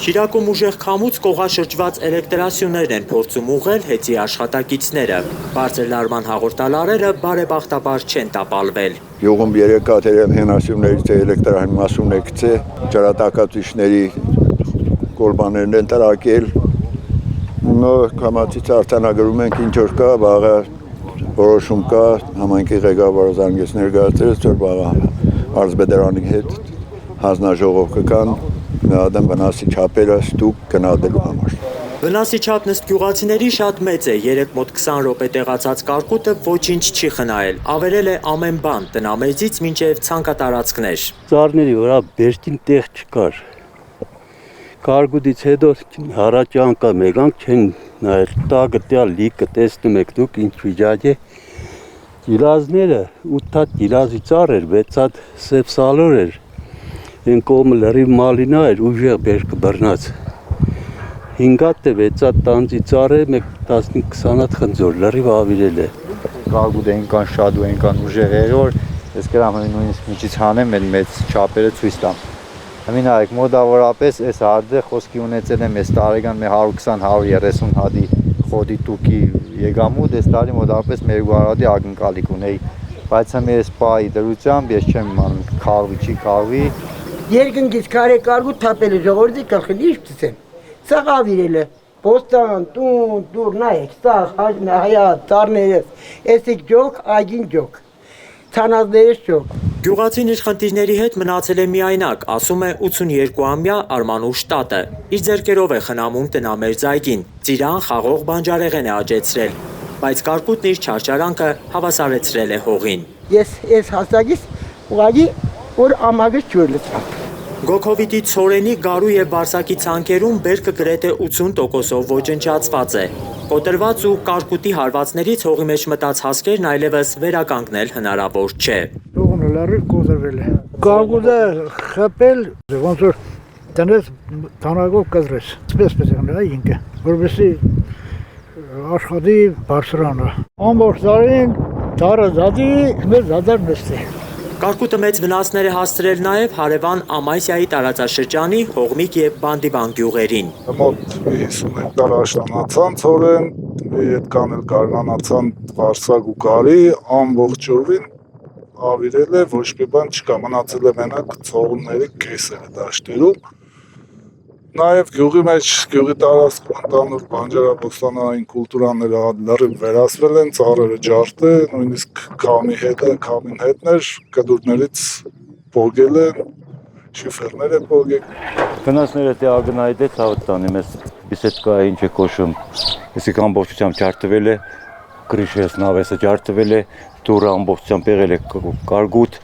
Շիրակում ուժեղ քամուց կողաշրջված էլեկտրասյուներն են փորձում ուղղել հեծի աշխատակիցները։ Բարձր լարման հաղորդալարերը բարեբախտաբար չեն տապալվել։ Յուղում 3 հատ հենասյուներից էլեկտրահանմասուն է գցե, ջրատակացուցիչների կոլբաներն են տրակել։ Կամացից արձանագրում ենք ինչ որ կա, վաղը որոշում կա, համայնքի ղեկավարը զանգեց ներկայացրեց, որ վաղը Արծբեդարանի հետ հանձնաժողով կգան Adam վնասի չափերը ստուգ գնահատելու համար։ Վնասի չափն ըստ գյուղացիների շատ մեծ է, 3 մոտ 20 րոպե տեղացած կարկուտը ոչինչ չի խնայել, ավերել է ամեն բան, տնամեծից մինչև ցանկատարածքներ։ Ծառների վրա բերքին տեղ չկար։ Կարկուտից հետո հարաճ անգամ եկանք չեն նայել, տակը տյալ լիքը տեսնում եք դուք ինչ վիճակ է։ Գիլազները 8 հատ գիլազի ծառ էր, 6 հատ սև սալոր էր։ Են կողմը լրիվ մալինա էր, ուժեղ բերքը բռնած։ 5 հատ է 6 հատ տանձի ծառ է, 15-20 հատ խնձոր, լրիվ ավիրել է։ Կարկուտը այնքան շատ ու այնքան ուժեղ էր, որ ես գրամ նույնիսկ միջից հանեմ, էլ մեծ չափերը ցույց տամ։ Հիմա նայեք, մոտավորապես այս հարդը խոսքի ունեցել եմ այս տարեկան 120-130 հատի խոդի տուկի եկամուտ, այս տարի մոտավորապես 200 հատի ակնկալիք ունեի, բայց համ ես պայի դրությամբ ես չեմ իմանում քարվի չի քարվի։ Երկնքից քարե կարկուտ թափել է ժողովրդի գլխին, ինչ գցեմ։ Սա ավիրել է, բոստան, տուն, դուր, նայեք, սա հայա ծառները, էսիկ ջոկ, այգին ջոկ, ցանազներս ջոկ։ Գյուղացին իր խնդիրների հետ մնացել է միայնակ, ասում է 82-ամյա Արմանուշ տատը։ Իր ձեռքերով է խնամում տնամերձ այգին, ծիրան խաղող բանջարեղեն է աճեցրել, բայց կարկուտն իր չարչարանքը հավասարեցրել է հողին։ Ես այս հասակից ուղղակի որ ամագից ջուր լցավ։ Գոքովիտի ցորենի, գարու եւ բարսակի ցանքերում բերքը գրեթե 80%-ով ոչնչացված է։ Կոտրված ու կարկուտի հարվածներից հողի մեջ մտած հասկերն այլևս վերականգնել հնարավոր չէ։ Հողը լարի կոտրվել է։ Կարկուտը խփել, ոնց որ տնես տանագով կտրես։ Սպես եղնա ինքը, որովհետեւ աշխատի բարձրանը։ Ամբողջ տարին դարը դադի մեծ դադար նստի։ Կարկուտը մեծ վնասներ է հասցրել նաև հարևան Ամասիայի տարածաշրջանի Հողմիկ եւ Բանդիբան գյուղերին։ Մոտ 50 հեկտար աշտանացան ցորեն, այդ կանել կարողանացան վարսակ ու կարի, ամբողջովին ավիրել է, ոչ մի բան չկա, մնացել է մենակ ցողունների կեսերը դաշտերում։ Նաև գյուղի մեջ, գյուղի տարածքում ընդհանուր բանջարաբոստանային կուլտուրաները լրիվ վերացվել են, ծառերը ջարդ է, նույնիսկ քամին հետներ, կդուրներից փոգել են, շիֆերներ է փոգել։ Վնասները դե ագնայդ է ցավը տանի մեզ բիսեդկա ինչ է կոչում։ Այսինքն ամբողջությամբ ջարդվել է, գրիշես նավեսը ջարդվել է, դուրը ամբողջությամբ եղել է կարկուտ,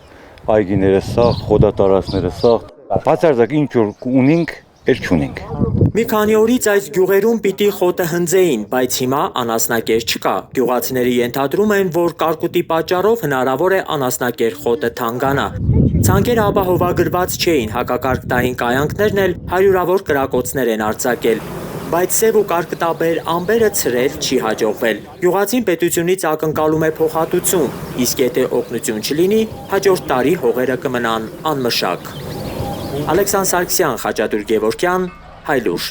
այգիները սաղ, խոդատարածները սաղ։ Բացարձակ ինչ որ ունենք Մի քանի օրից այս գյուղերում պիտի խոտը հնձեին, բայց հիմա անասնակեր չկա։ Գյուղացիները ենթադրում են, որ կարկուտի պատճառով հնարավոր է անասնակեր խոտը թանկանա։ Ցանկերը ապահովագրված չէին, հակակարկտային կայանքներն էլ հարյուրավոր կրակոցներ են արձակել։ Բայց սև ու կարկտաբեր ամբերը ցրել չի հաջողվել։ Գյուղացին պետությունից ակնկալում է փոխհատուցում, իսկ եթե օգնություն չլինի, հաջորդ տարի հողերը կմնան անմշակ։ Ալեքսանդր Սարգսյան, Խաչատուր Գևորգյան, Հայլուր։